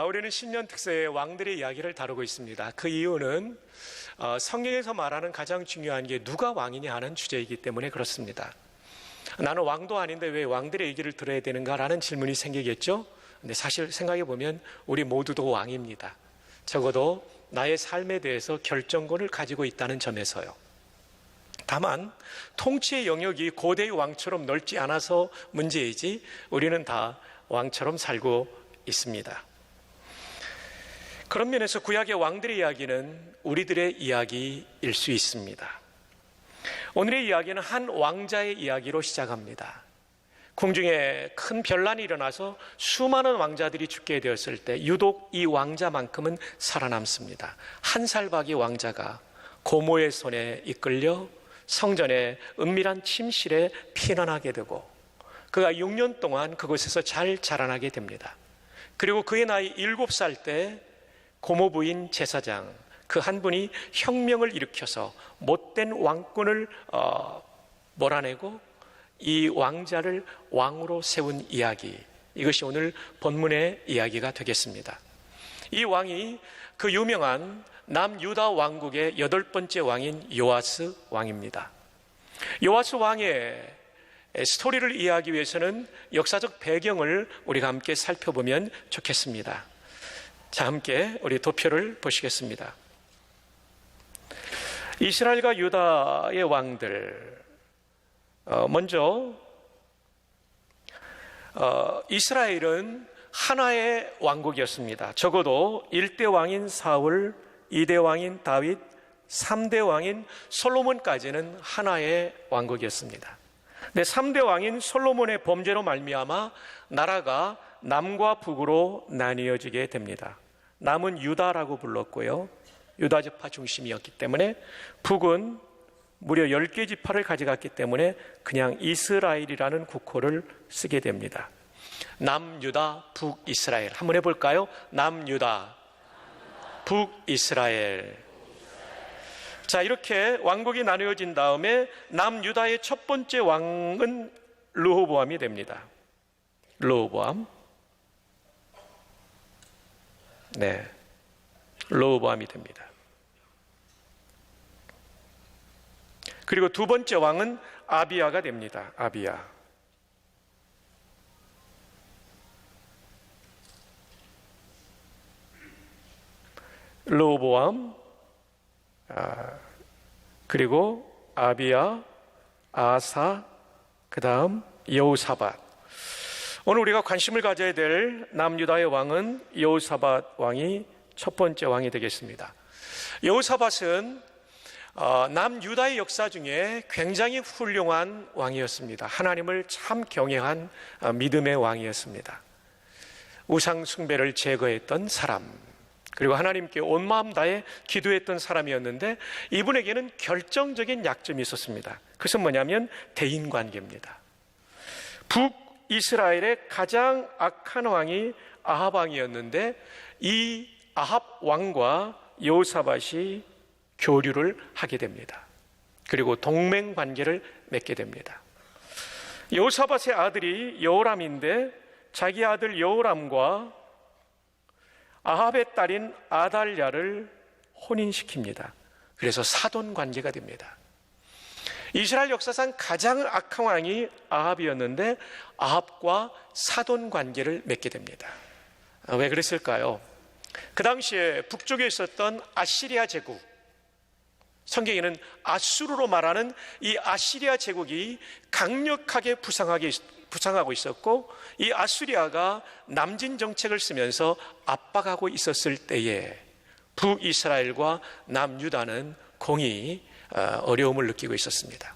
우리는 신년 특서의 왕들의 이야기를 다루고 있습니다. 그 이유는 성경에서 말하는 가장 중요한 게 누가 왕이냐 하는 주제이기 때문에 그렇습니다. 나는 왕도 아닌데 왜 왕들의 얘기를 들어야 되는가라는 질문이 생기겠죠? 근데 사실 생각해 보면 우리 모두도 왕입니다. 적어도 나의 삶에 대해서 결정권을 가지고 있다는 점에서요. 다만 통치의 영역이 고대의 왕처럼 넓지 않아서 문제이지 우리는 다 왕처럼 살고 있습니다. 그런 면에서 구약의 왕들의 이야기는 우리들의 이야기일 수 있습니다. 오늘의 이야기는 한 왕자의 이야기로 시작합니다. 궁중에 큰 변란이 일어나서 수많은 왕자들이 죽게 되었을 때 유독 이 왕자만큼은 살아남습니다. 한 살박이 왕자가 고모의 손에 이끌려 성전의 은밀한 침실에 피난하게 되고 그가 6년 동안 그곳에서 잘 자라나게 됩니다. 그리고 그의 나이 7살 때 고모 부인 제사장 그 한 분이 혁명을 일으켜서 못된 왕권을 몰아내고 이 왕자를 왕으로 세운 이야기, 이것이 오늘 본문의 이야기가 되겠습니다. 이 왕이 그 유명한 남유다 왕국의 8번째 왕인 요아스 왕입니다. 요아스 왕의 스토리를 이해하기 위해서는 역사적 배경을 우리가 함께 살펴보면 좋겠습니다. 자, 함께 우리 도표를 보시겠습니다. 이스라엘과 유다의 왕들, 먼저 이스라엘은 하나의 왕국이었습니다. 적어도 1대 왕인 사울, 2대 왕인 다윗, 3대 왕인 솔로몬까지는 하나의 왕국이었습니다. 근데 3대 왕인 솔로몬의 범죄로 말미암아 나라가 남과 북으로 나뉘어지게 됩니다. 남은 유다라고 불렀고요, 유다 지파 중심이었기 때문에 북은 무려 10개 지파를 가져갔기 때문에 그냥 이스라엘이라는 국호를 쓰게 됩니다. 남유다, 북이스라엘. 한번 해볼까요? 남유다, 북이스라엘. 자, 이렇게 왕국이 나누어진 다음에 남유다의 첫 번째 왕은 르호보암이 됩니다. 르호보암. 네, 르호보암이 됩니다. 그리고 두 번째 왕은 아비야가 됩니다. 아비야. 르호보암, 그리고 아비야, 아사, 그 다음 여호사밧. 오늘 우리가 관심을 가져야 될 남유다의 왕은 여호사밧 왕이 첫 번째 왕이 되겠습니다. 여호사밧은 남유다의 역사 중에 굉장히 훌륭한 왕이었습니다. 하나님을 참 경외한 믿음의 왕이었습니다. 우상 숭배를 제거했던 사람, 그리고 하나님께 온 마음 다해 기도했던 사람이었는데 이분에게는 결정적인 약점이 있었습니다. 그것은 뭐냐면 대인관계입니다. 북이스라엘의 가장 악한 왕이 아합 왕이었는데 이 아합 왕과 여호사밧이 교류를 하게 됩니다. 그리고 동맹 관계를 맺게 됩니다. 여호사밧의 아들이 여호람인데 자기 아들 여호람과 아합의 딸인 아달랴를 혼인시킵니다. 그래서 사돈 관계가 됩니다. 이스라엘 역사상 가장 악한 왕이 아합이었는데 아합과 사돈 관계를 맺게 됩니다. 왜 그랬을까요? 그 당시에 북쪽에 있었던 아시리아 제국, 성경에는 아수르로 말하는 이 아시리아 제국이 강력하게 부상하고 있었고 이 아수리아가 남진 정책을 쓰면서 압박하고 있었을 때에 북이스라엘과 남유다는 공히 어려움을 느끼고 있었습니다.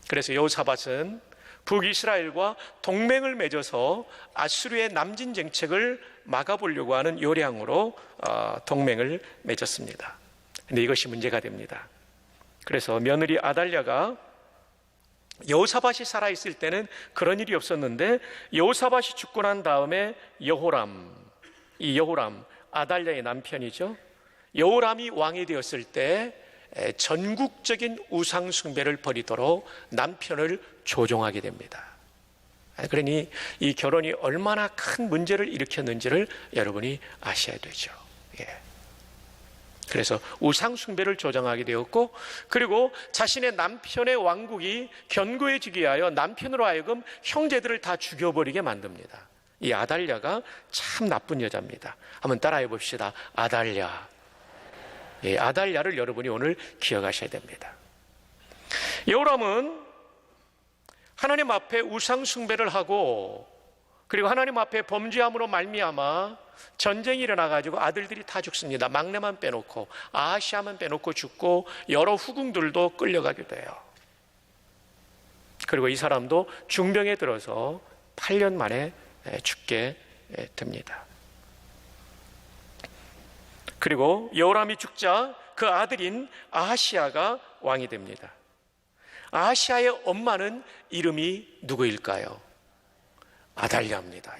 그래서 여호사밧은 북이스라엘과 동맹을 맺어서 아수르의 남진 정책을 막아보려고 하는 요량으로 동맹을 맺었습니다. 그런데 이것이 문제가 됩니다. 그래서 며느리 아달랴가 여호사밧이 살아있을 때는 그런 일이 없었는데 여호사밧이 죽고 난 다음에 여호람, 이 여호람 아달랴의 남편이죠. 여호람이 왕이 되었을 때 전국적인 우상 숭배를 벌이도록 남편을 조종하게 됩니다. 그러니 이 결혼이 얼마나 큰 문제를 일으켰는지를 여러분이 아셔야 되죠. 그래서 우상 숭배를 조장하게 되었고, 그리고 자신의 남편의 왕국이 견고해지기 위하여 남편으로 하여금 형제들을 다 죽여버리게 만듭니다. 이 아달랴가 참 나쁜 여자입니다. 한번 따라해 봅시다. 아달랴. 아달랴를 여러분이 오늘 기억하셔야 됩니다. 여호람은 하나님 앞에 우상 숭배를 하고, 그리고 하나님 앞에 범죄함으로 말미암아 전쟁이 일어나가지고 아들들이 다 죽습니다. 막내만 빼놓고, 아하시아만 빼놓고 죽고, 여러 후궁들도 끌려가게 돼요. 그리고 이 사람도 중병에 들어서 8년 만에 죽게 됩니다. 그리고 여호람이 죽자 그 아들인 아하시아가 왕이 됩니다. 아하시아의 엄마는 이름이 누구일까요? 아달랴입니다.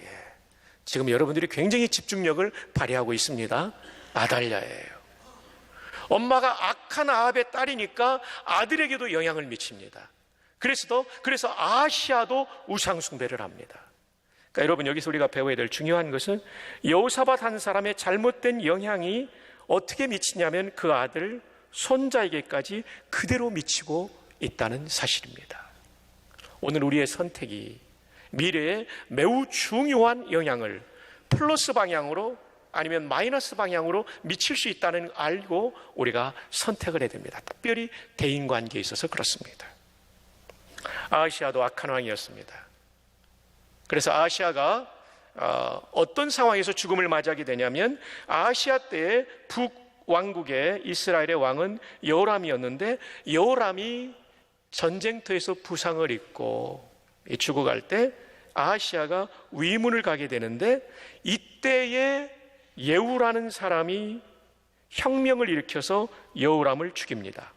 지금 여러분들이 굉장히 집중력을 발휘하고 있습니다. 아달랴예요. 엄마가 악한 아합의 딸이니까 아들에게도 영향을 미칩니다. 그래서 아하시아도 우상 숭배를 합니다. 그러니까 여러분, 여기서 우리가 배워야 될 중요한 것은 여호사밧 한 사람의 잘못된 영향이 어떻게 미치냐면 그 아들 손자에게까지 그대로 미치고 있다는 사실입니다. 오늘 우리의 선택이 미래에 매우 중요한 영향을 플러스 방향으로 아니면 마이너스 방향으로 미칠 수 있다는 걸 알고 우리가 선택을 해야 됩니다. 특별히 대인관계에 있어서 그렇습니다. 아하시아도 악한 왕이었습니다. 그래서 아하시아가 어떤 상황에서 죽음을 맞이하게 되냐면, 아하시아 때의 북왕국의 이스라엘의 왕은 여호람이었는데, 여호람이 전쟁터에서 부상을 입고 죽어갈 때 아하시아가 위문을 가게 되는데, 이때에 예후라는 사람이 혁명을 일으켜서 여호람을 죽입니다.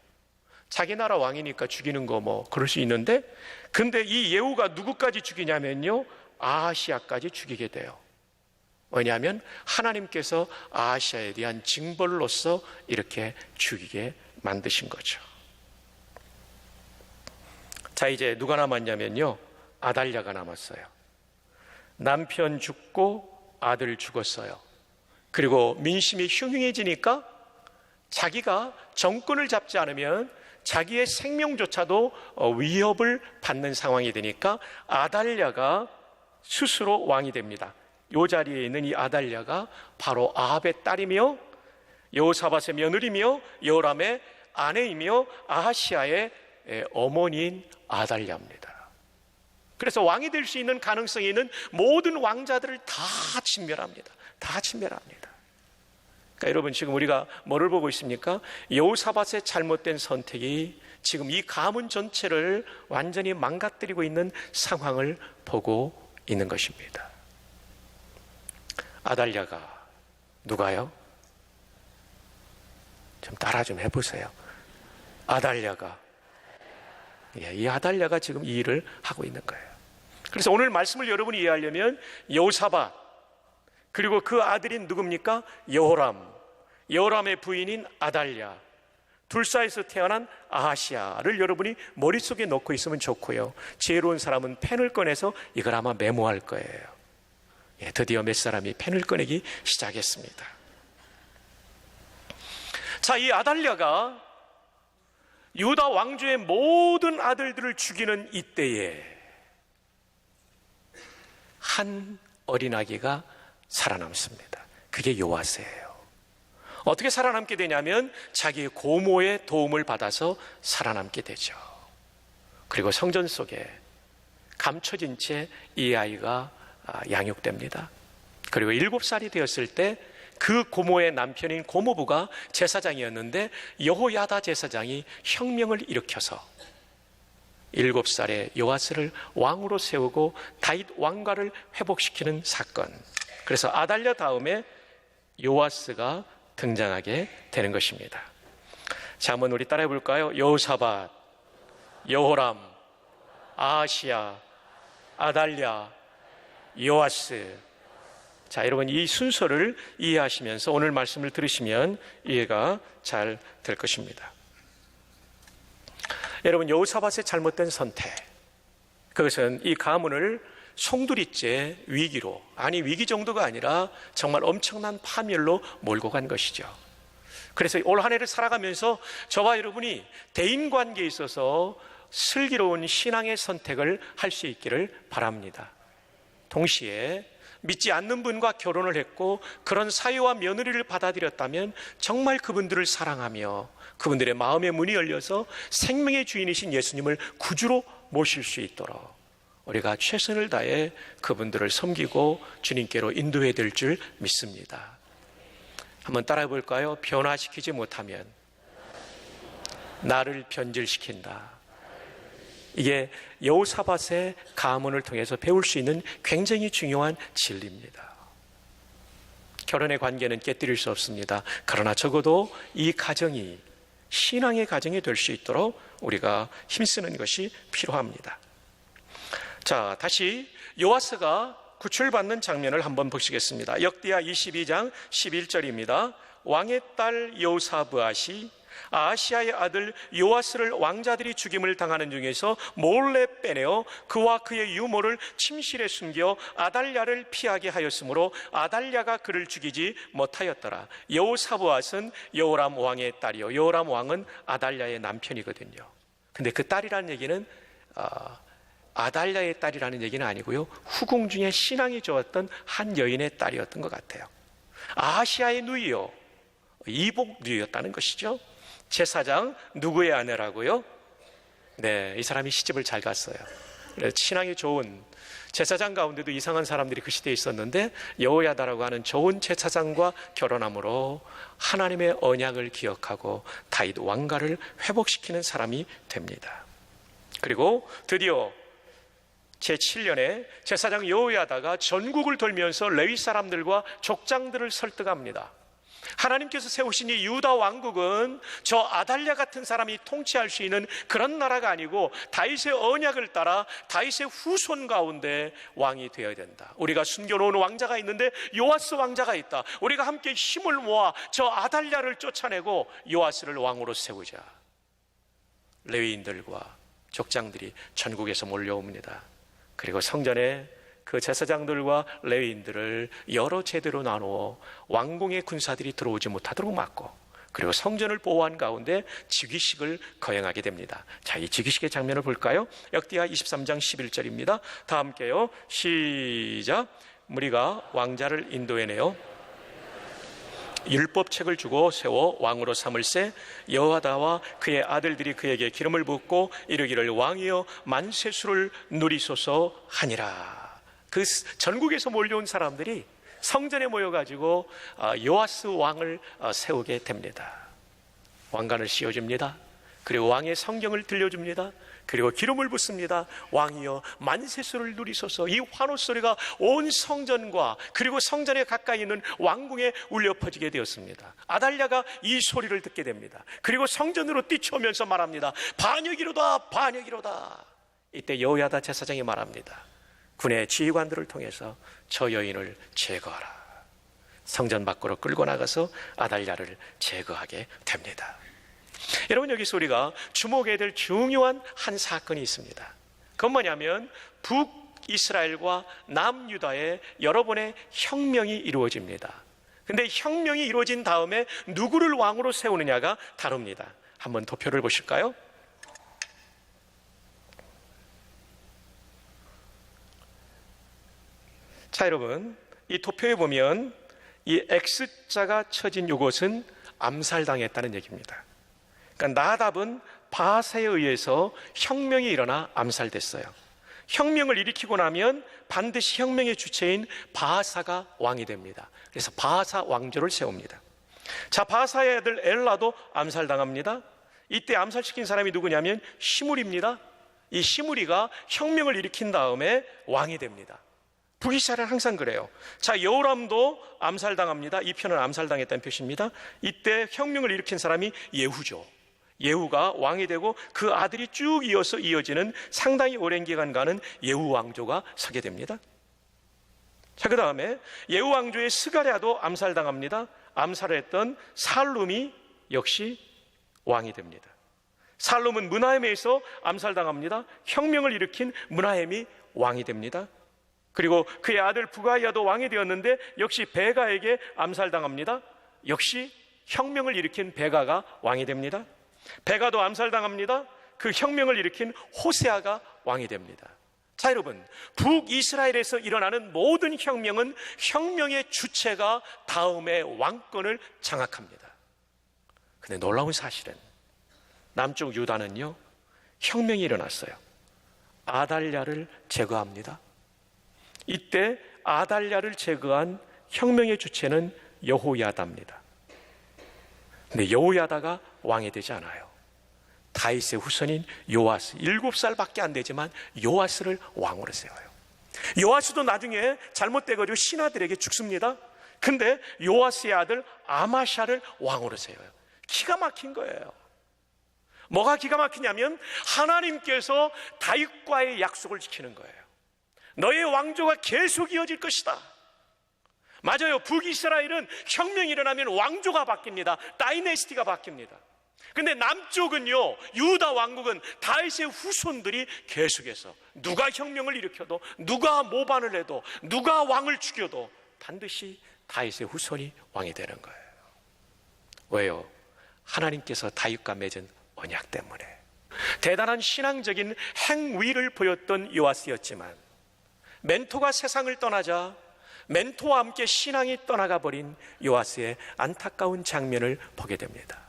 자기 나라 왕이니까 죽이는 거 뭐 그럴 수 있는데, 근데 이 예후가 누구까지 죽이냐면요, 아하시아까지 죽이게 돼요. 왜냐하면 하나님께서 아하시아에 대한 징벌로서 이렇게 죽이게 만드신 거죠. 자, 이제 누가 남았냐면요, 아달랴가 남았어요. 남편 죽고 아들 죽었어요. 그리고 민심이 흉흉해지니까 자기가 정권을 잡지 않으면 자기의 생명조차도 위협을 받는 상황이 되니까 아달랴가 스스로 왕이 됩니다. 이 자리에 있는 이 아달랴가 바로 아합의 딸이며 여호사밧의 며느리며 여호람의 아내이며 아하시아의 어머니인 아달랴입니다. 그래서 왕이 될 수 있는 가능성이 있는 모든 왕자들을 다 진멸합니다. 다 진멸합니다. 그러니까 여러분, 지금 우리가 뭐를 보고 있습니까? 여호사밧의 잘못된 선택이 지금 이 가문 전체를 완전히 망가뜨리고 있는 상황을 보고 있는 것입니다. 아달랴가 누가요? 좀 따라 좀 해보세요. 아달랴가, 이 아달랴가 지금 이 일을 하고 있는 거예요. 그래서 오늘 말씀을 여러분이 이해하려면 여호사밧, 그리고 그 아들인 누굽니까? 여호람, 여호람의 부인인 아달랴, 둘 사이에서 태어난 아하시아를 여러분이 머릿속에 넣고 있으면 좋고요, 지혜로운 사람은 펜을 꺼내서 이걸 아마 메모할 거예요. 드디어 몇 사람이 펜을 꺼내기 시작했습니다. 자, 이 아달랴가 유다 왕조의 모든 아들들을 죽이는 이때에 한 어린아기가 살아남습니다. 그게 요아스예요. 어떻게 살아남게 되냐면 자기의 고모의 도움을 받아서 살아남게 되죠. 그리고 성전 속에 감춰진 채 이 아이가 양육됩니다. 그리고 7살이 되었을 때 그 고모의 남편인 고모부가 제사장이었는데, 여호야다 제사장이 혁명을 일으켜서 7살의 요아스를 왕으로 세우고 다윗 왕가를 회복시키는 사건. 그래서 아달랴 다음에 요아스가 등장하게 되는 것입니다. 자, 한번 우리 따라해 볼까요? 여호사밧, 여호람, 아하시아, 아달랴, 요아스. 자, 여러분, 이 순서를 이해하시면서 오늘 말씀을 들으시면 이해가 잘 될 것입니다. 여러분, 여호사밧의 잘못된 선택, 그것은 이 가문을 송두리째 위기로, 아니 위기 정도가 아니라 정말 엄청난 파멸로 몰고 간 것이죠. 그래서 올 한 해를 살아가면서 저와 여러분이 대인관계에 있어서 슬기로운 신앙의 선택을 할 수 있기를 바랍니다. 동시에 믿지 않는 분과 결혼을 했고 그런 사위와 며느리를 받아들였다면 정말 그분들을 사랑하며 그분들의 마음의 문이 열려서 생명의 주인이신 예수님을 구주로 모실 수 있도록 우리가 최선을 다해 그분들을 섬기고 주님께로 인도해야 될 줄 믿습니다. 한번 따라해 볼까요? 변화시키지 못하면 나를 변질시킨다. 이게 여호사밧의 가문을 통해서 배울 수 있는 굉장히 중요한 진리입니다. 결혼의 관계는 깨뜨릴 수 없습니다. 그러나 적어도 이 가정이 신앙의 가정이 될 수 있도록 우리가 힘쓰는 것이 필요합니다. 자, 다시 요아스가 구출받는 장면을 한번 보시겠습니다. 역대하 22장 11절입니다. 왕의 딸 여호사브앗이 아하시아의 아들 요아스를 왕자들이 죽임을 당하는 중에서 몰래 빼내어 그와 그의 유모를 침실에 숨겨 아달랴를 피하게 하였으므로 아달랴가 그를 죽이지 못하였더라. 여호사브앗은 여호람 왕의 딸이요, 여호람 왕은 아달랴의 남편이거든요. 근데 그 딸이라는 얘기는 아달랴의 딸이라는 얘기는 아니고요, 후궁 중에 신앙이 좋았던 한 여인의 딸이었던 것 같아요. 아하시아의 누이요, 이복 누이였다는 것이죠. 제사장 누구의 아내라고요? 네, 이 사람이 시집을 잘 갔어요. 신앙이 좋은 제사장 가운데도 이상한 사람들이 그 시대에 있었는데 여호야다라고 하는 좋은 제사장과 결혼함으로 하나님의 언약을 기억하고 다윗 왕가를 회복시키는 사람이 됩니다. 그리고 드디어 제7년에 제사장 여호야다가 전국을 돌면서 레위 사람들과 족장들을 설득합니다. 하나님께서 세우신 이 유다 왕국은 저 아달랴 같은 사람이 통치할 수 있는 그런 나라가 아니고 다윗의 언약을 따라 다윗의 후손 가운데 왕이 되어야 된다. 우리가 숨겨놓은 왕자가 있는데 요아스 왕자가 있다. 우리가 함께 힘을 모아 저 아달랴를 쫓아내고 요아스를 왕으로 세우자. 레위인들과 족장들이 전국에서 몰려옵니다. 그리고 성전에 그 제사장들과 레위인들을 여러 제대로 나누어 왕궁의 군사들이 들어오지 못하도록 막고, 그리고 성전을 보호한 가운데 즉위식을 거행하게 됩니다. 자, 이 즉위식의 장면을 볼까요? 역대하 23장 11절입니다. 다 함께요. 시작. 무리가 왕자를 인도해내어 율법책을 주고 세워 왕으로 삼을세 여호야다와 그의 아들들이 그에게 기름을 붓고 이르기를 왕이여 만세수를 누리소서 하니라. 그 전국에서 몰려온 사람들이 성전에 모여가지고 요아스 왕을 세우게 됩니다. 왕관을 씌워줍니다. 그리고 왕의 성경을 들려줍니다. 그리고 기름을 붓습니다. 왕이여 만세수를 누리소서. 이 환호 소리가 온 성전과 그리고 성전에 가까이 있는 왕궁에 울려 퍼지게 되었습니다. 아달랴가 이 소리를 듣게 됩니다. 그리고 성전으로 뛰쳐오면서 말합니다. 반역이로다, 반역이로다. 이때 여호야다 제사장이 말합니다. 군의 지휘관들을 통해서 저 여인을 제거하라. 성전 밖으로 끌고 나가서 아달랴를 제거하게 됩니다. 여러분, 여기서 우리가 주목해야 될 중요한 한 사건이 있습니다. 그건 뭐냐면 북이스라엘과 남유다의 여러 번의 혁명이 이루어집니다. 근데 혁명이 이루어진 다음에 누구를 왕으로 세우느냐가 다릅니다. 한번 도표를 보실까요? 자, 여러분, 이 도표에 보면 이 X자가 쳐진 이곳은 암살당했다는 얘기입니다. 그러니까 나답은 바사에 의해서 혁명이 일어나 암살됐어요. 혁명을 일으키고 나면 반드시 혁명의 주체인 바사가 왕이 됩니다. 그래서 바사 왕조를 세웁니다. 자, 바사의 아들 엘라도 암살당합니다. 이때 암살시킨 사람이 누구냐면 시므리입니다. 이 시므리가 혁명을 일으킨 다음에 왕이 됩니다. 북이스라엘은 항상 그래요. 자, 여호람도 암살당합니다. 이 편은 암살당했다는 표시입니다. 이때 혁명을 일으킨 사람이 예후죠. 예후가 왕이 되고 그 아들이 쭉 이어서 이어지는 상당히 오랜 기간 가는 예후 왕조가 서게 됩니다. 자, 그 다음에 예후 왕조의 스가랴도 암살당합니다. 암살을 했던 살룸이 역시 왕이 됩니다. 살룸은 므나헴에서 암살당합니다. 혁명을 일으킨 므나헴이 왕이 됩니다. 그리고 그의 아들 부가야도 왕이 되었는데 역시 베가에게 암살당합니다. 역시 혁명을 일으킨 베가가 왕이 됩니다. 베가도 암살당합니다. 그 혁명을 일으킨 호세아가 왕이 됩니다. 자, 여러분, 북이스라엘에서 일어나는 모든 혁명은 혁명의 주체가 다음에 왕권을 장악합니다. 근데 놀라운 사실은 남쪽 유다는요, 혁명이 일어났어요. 아달랴를 제거합니다. 이때 아달랴를 제거한 혁명의 주체는 여호야다입니다. 근데 여호야다가 왕이 되지 않아요. 다윗의 후손인 요아스, 7살밖에 안 되지만 요아스를 왕으로 세워요. 요아스도 나중에 잘못돼가지고 신하들에게 죽습니다. 근데 요아스의 아들 아마샤를 왕으로 세워요. 기가 막힌 거예요. 뭐가 기가 막히냐면 하나님께서 다윗과의 약속을 지키는 거예요. 너의 왕조가 계속 이어질 것이다. 맞아요. 북이스라엘은 혁명이 일어나면 왕조가 바뀝니다. 다이내스티가 바뀝니다. 근데 남쪽은요, 유다 왕국은 다윗의 후손들이 계속해서 누가 혁명을 일으켜도, 누가 모반을 해도, 누가 왕을 죽여도 반드시 다윗의 후손이 왕이 되는 거예요. 왜요? 하나님께서 다윗과 맺은 언약 때문에. 대단한 신앙적인 행위를 보였던 요아스였지만 멘토가 세상을 떠나자 멘토와 함께 신앙이 떠나가 버린 요아스의 안타까운 장면을 보게 됩니다.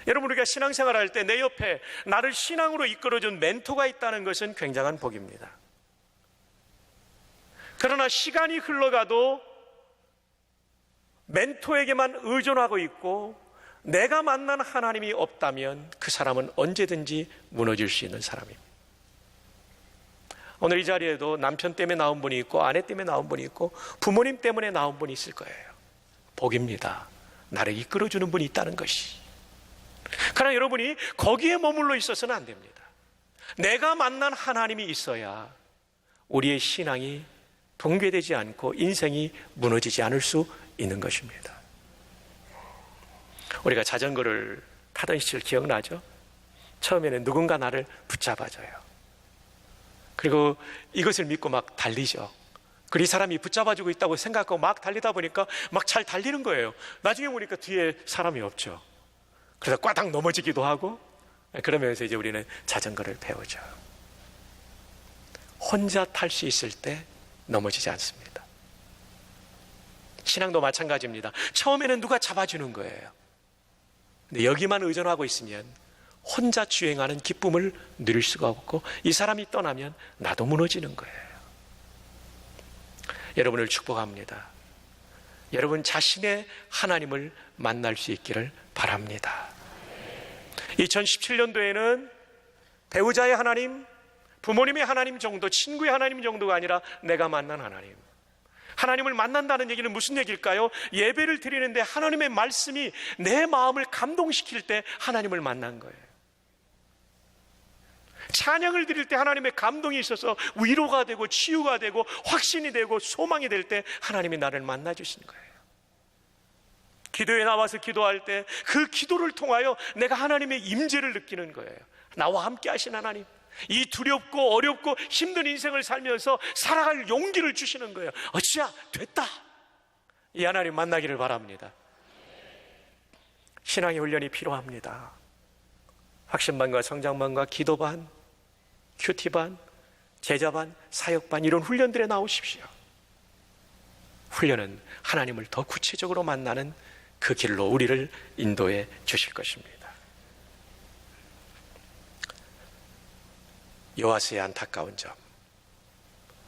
여러분, 우리가 신앙생활을 할 때 내 옆에 나를 신앙으로 이끌어준 멘토가 있다는 것은 굉장한 복입니다. 그러나 시간이 흘러가도 멘토에게만 의존하고 있고 내가 만난 하나님이 없다면 그 사람은 언제든지 무너질 수 있는 사람입니다. 오늘 이 자리에도 남편 때문에 나온 분이 있고 아내 때문에 나온 분이 있고 부모님 때문에 나온 분이 있을 거예요. 복입니다. 나를 이끌어주는 분이 있다는 것이. 그러나 여러분이 거기에 머물러 있어서는 안 됩니다. 내가 만난 하나님이 있어야 우리의 신앙이 붕괴되지 않고 인생이 무너지지 않을 수 있는 것입니다. 우리가 자전거를 타던 시절 기억나죠? 처음에는 누군가 나를 붙잡아줘요. 그리고 이것을 믿고 막 달리죠. 그리고 이 사람이 붙잡아주고 있다고 생각하고 막 달리다 보니까 막 잘 달리는 거예요. 나중에 보니까 뒤에 사람이 없죠. 그래서 꽈당 넘어지기도 하고, 그러면서 이제 우리는 자전거를 배우죠. 혼자 탈 수 있을 때 넘어지지 않습니다. 신앙도 마찬가지입니다. 처음에는 누가 잡아주는 거예요. 근데 여기만 의존하고 있으면 혼자 주행하는 기쁨을 누릴 수가 없고 이 사람이 떠나면 나도 무너지는 거예요. 여러분을 축복합니다. 여러분 자신의 하나님을 만날 수 있기를 바랍니다. 2017년도에는 배우자의 하나님, 부모님의 하나님 정도, 친구의 하나님 정도가 아니라 내가 만난 하나님. 하나님을 만난다는 얘기는 무슨 얘기일까요? 예배를 드리는데 하나님의 말씀이 내 마음을 감동시킬 때 하나님을 만난 거예요. 찬양을 드릴 때 하나님의 감동이 있어서 위로가 되고 치유가 되고 확신이 되고 소망이 될 때 하나님이 나를 만나주신 거예요. 기도에 나와서 기도할 때 그 기도를 통하여 내가 하나님의 임재를 느끼는 거예요. 나와 함께 하신 하나님, 이 두렵고 어렵고 힘든 인생을 살면서 살아갈 용기를 주시는 거예요. 어찌야 됐다. 이 하나님 만나기를 바랍니다. 신앙의 훈련이 필요합니다. 확신반과 성장반과 기도반, 큐티반, 제자반, 사역반 이런 훈련들에 나오십시오. 훈련은 하나님을 더 구체적으로 만나는 그 길로 우리를 인도해 주실 것입니다. 요아스의 안타까운 점,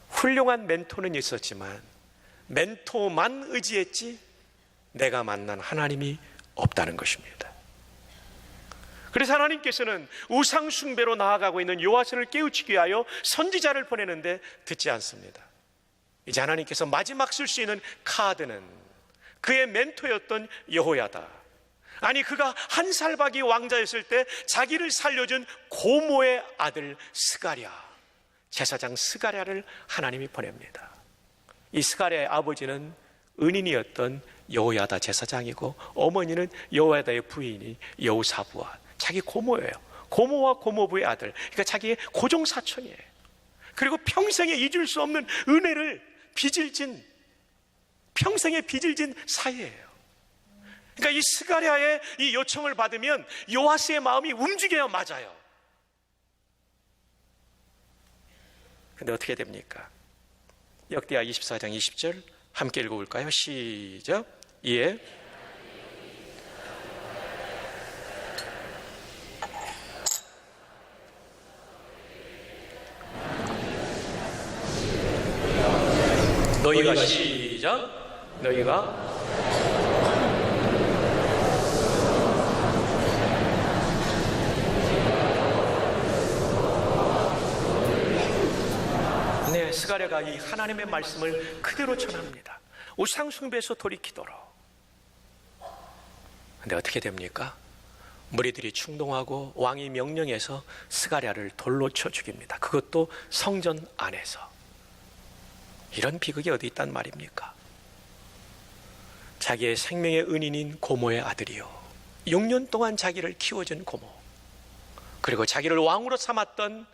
훌륭한 멘토는 있었지만 멘토만 의지했지 내가 만난 하나님이 없다는 것입니다. 그래서 하나님께서는 우상 숭배로 나아가고 있는 요아스를 깨우치기 위하여 선지자를 보내는데 듣지 않습니다. 이제 하나님께서 마지막 쓸 수 있는 카드는 그의 멘토였던 여호야다, 아니 그가 한 살박이 왕자였을 때 자기를 살려준 고모의 아들 스가랴, 제사장 스가랴를 하나님이 보냅니다. 이 스가랴의 아버지는 은인이었던 여호야다 제사장이고 어머니는 여호야다의 부인이 여호사부와 자기 고모예요. 고모와 고모부의 아들, 그러니까 자기의 고종사촌이에요. 그리고 평생에 잊을 수 없는 은혜를 평생에 빚을 진 사이예요. 그러니까 이 스가랴의 이 요청을 받으면 요아스의 마음이 움직여야 맞아요. 근데 어떻게 됩니까? 역대하 24장 20절 함께 읽어볼까요? 시작. 예. 너희가 시작. 너희가 네, 스가랴가 이 하나님의 말씀을 그대로 전합니다. 우상 숭배에서 돌이키도록. 근데 어떻게 됩니까? 무리들이 충동하고 왕이 명령해서 스가랴를 돌로 쳐 죽입니다. 그것도 성전 안에서. 이런 비극이 어디 있단 말입니까? 자기의 생명의 은인인 고모의 아들이요, 6년 동안 자기를 키워준 고모, 그리고 자기를 왕으로 삼았던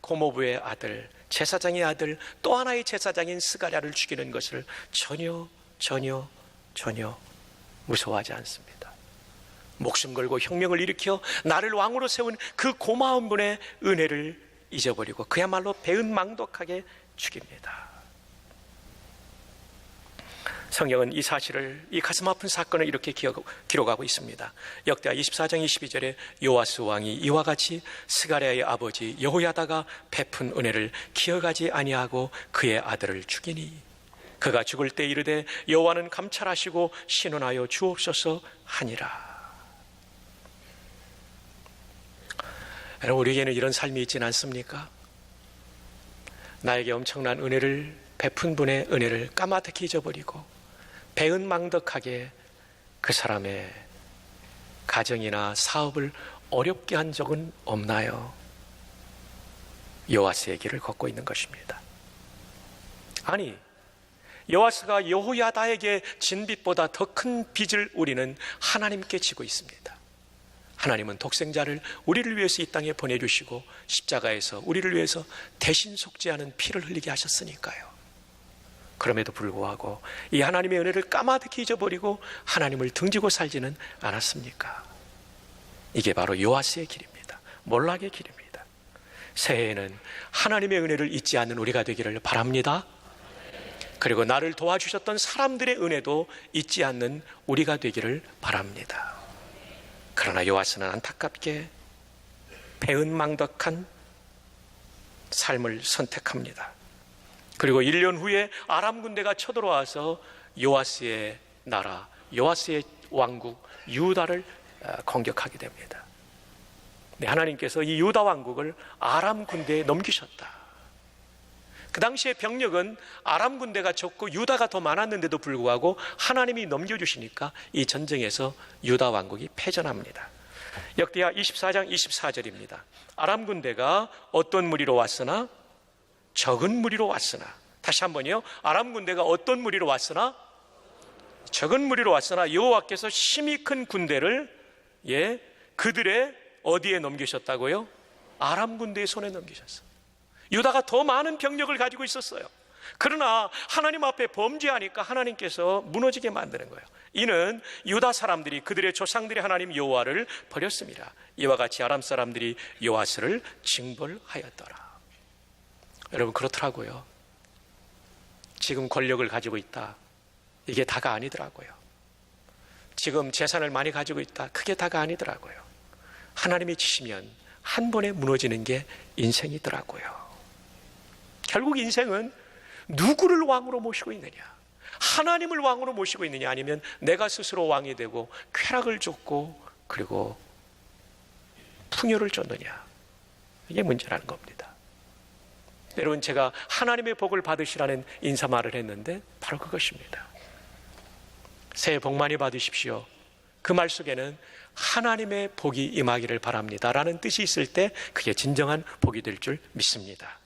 고모부의 아들, 제사장의 아들, 또 하나의 제사장인 스가랴를 죽이는 것을 전혀 무서워하지 않습니다. 목숨 걸고 혁명을 일으켜 나를 왕으로 세운 그 고마운 분의 은혜를 잊어버리고 그야말로 배은망덕하게 죽입니다. 성경은 이 사실을, 이 가슴 아픈 사건을 이렇게 기록하고 있습니다. 역대하 24장 22절에 요아스 왕이 이와 같이 스가랴의 아버지 여호야다가 베푼 은혜를 기억하지 아니하고 그의 아들을 죽이니 그가 죽을 때 이르되 여호와는 감찰하시고 신원하여 주옵소서 하니라. 여러분, 우리에게는 이런 삶이 있지는 않습니까? 나에게 엄청난 은혜를 베푼 분의 은혜를 까마득히 잊어버리고 배은망덕하게 그 사람의 가정이나 사업을 어렵게 한 적은 없나요? 요아스의 길을 걷고 있는 것입니다. 아니, 요아스가 여호야다에게 진 빚보다 더 큰 빚을 우리는 하나님께 지고 있습니다. 하나님은 독생자를 우리를 위해서 이 땅에 보내주시고 십자가에서 우리를 위해서 대신 속죄하는 피를 흘리게 하셨으니까요. 그럼에도 불구하고 이 하나님의 은혜를 까마득히 잊어버리고 하나님을 등지고 살지는 않았습니까? 이게 바로 요아스의 길입니다. 몰락의 길입니다. 새해에는 하나님의 은혜를 잊지 않는 우리가 되기를 바랍니다. 그리고 나를 도와주셨던 사람들의 은혜도 잊지 않는 우리가 되기를 바랍니다. 그러나 요아스는 안타깝게 배은망덕한 삶을 선택합니다. 그리고 1년 후에 아람 군대가 쳐들어와서 요아스의 나라, 요아스의 왕국 유다를 공격하게 됩니다. 네, 하나님께서 이 유다 왕국을 아람 군대에 넘기셨다. 그 당시에 병력은 아람 군대가 적고 유다가 더 많았는데도 불구하고 하나님이 넘겨주시니까 이 전쟁에서 유다 왕국이 패전합니다. 역대하 24장 24절입니다. 아람 군대가 어떤 무리로 왔으나 적은 무리로 왔으나, 다시 한번요. 아람 군대가 어떤 무리로 왔으나 적은 무리로 왔으나 여호와께서 심히 큰 군대를 그들의 어디에 넘기셨다고요? 아람 군대의 손에 넘기셨어요. 유다가 더 많은 병력을 가지고 있었어요. 그러나 하나님 앞에 범죄하니까 하나님께서 무너지게 만드는 거예요. 이는 유다 사람들이 그들의 조상들의 하나님 여호와를 버렸습니다. 이와 같이 아람 사람들이 요아스를 징벌하였더라. 여러분, 그렇더라고요. 지금 권력을 가지고 있다, 이게 다가 아니더라고요. 지금 재산을 많이 가지고 있다, 그게 다가 아니더라고요. 하나님이 치시면 한 번에 무너지는 게 인생이더라고요. 결국 인생은 누구를 왕으로 모시고 있느냐, 하나님을 왕으로 모시고 있느냐, 아니면 내가 스스로 왕이 되고 쾌락을 쫓고 그리고 풍요를 쫓느냐, 이게 문제라는 겁니다. 여러분, 제가 하나님의 복을 받으시라는 인사말을 했는데 바로 그것입니다. 새해 복 많이 받으십시오. 그 말 속에는 하나님의 복이 임하기를 바랍니다 라는 뜻이 있을 때 그게 진정한 복이 될 줄 믿습니다.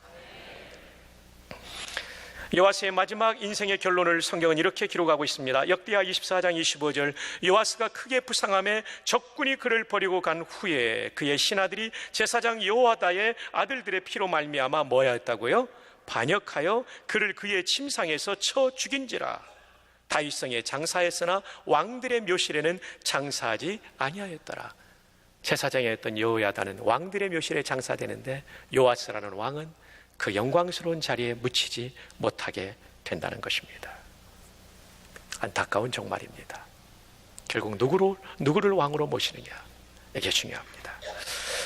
요아스의 마지막 인생의 결론을 성경은 이렇게 기록하고 있습니다. 역대하 24장 25절, 요아스가 크게 부상함에 적군이 그를 버리고 간 후에 그의 신하들이 제사장 여호야다의 아들들의 피로 말미암아 뭐야 했다고요? 반역하여 그를 그의 침상에서 쳐 죽인지라. 다윗성에 장사했으나 왕들의 묘실에는 장사하지 아니하였더라. 제사장에 있던 여호야다는 왕들의 묘실에 장사되는데 요아스라는 왕은 그 영광스러운 자리에 묻히지 못하게 된다는 것입니다. 안타까운 종말입니다. 결국 누구를 왕으로 모시느냐, 이게 중요합니다.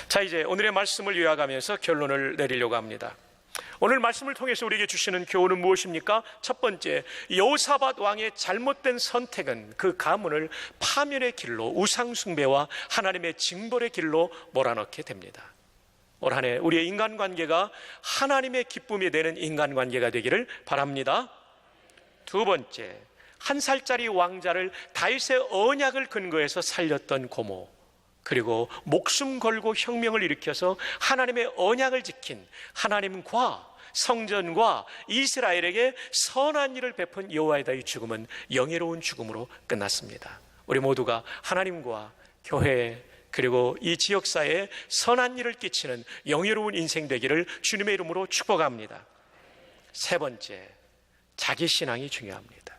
자, 이제 오늘의 말씀을 요약하면서 결론을 내리려고 합니다. 오늘 말씀을 통해서 우리에게 주시는 교훈은 무엇입니까? 첫 번째, 여호사밧 왕의 잘못된 선택은 그 가문을 파멸의 길로, 우상 숭배와 하나님의 징벌의 길로 몰아넣게 됩니다. 올 한 해 우리의 인간관계가 하나님의 기쁨이 되는 인간관계가 되기를 바랍니다. 두 번째, 1살짜리 왕자를 다윗의 언약을 근거해서 살렸던 고모, 그리고 목숨 걸고 혁명을 일으켜서 하나님의 언약을 지킨 하나님과 성전과 이스라엘에게 선한 일을 베푼 여호야다의 죽음은 영예로운 죽음으로 끝났습니다. 우리 모두가 하나님과 교회 그리고 이 지역사회에 선한 일을 끼치는 영예로운 인생 되기를 주님의 이름으로 축복합니다. 세 번째, 자기 신앙이 중요합니다.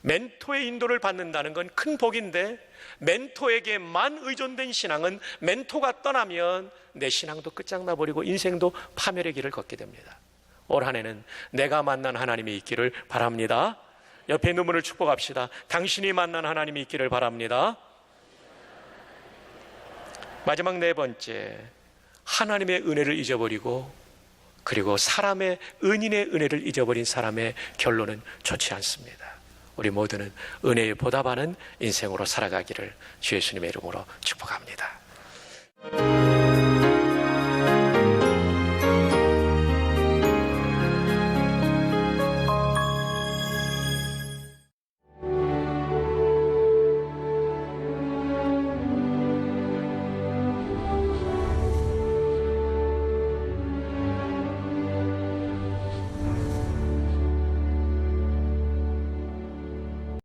멘토의 인도를 받는다는 건 큰 복인데 멘토에게만 의존된 신앙은 멘토가 떠나면 내 신앙도 끝장나 버리고 인생도 파멸의 길을 걷게 됩니다. 올 한 해는 내가 만난 하나님이 있기를 바랍니다. 옆에 있는 분을 축복합시다. 당신이 만난 하나님이 있기를 바랍니다. 마지막 네 번째, 하나님의 은혜를 잊어버리고 그리고 사람의 은인의 은혜를 잊어버린 사람의 결론은 좋지 않습니다. 우리 모두는 은혜에 보답하는 인생으로 살아가기를 주 예수님의 이름으로 축복합니다.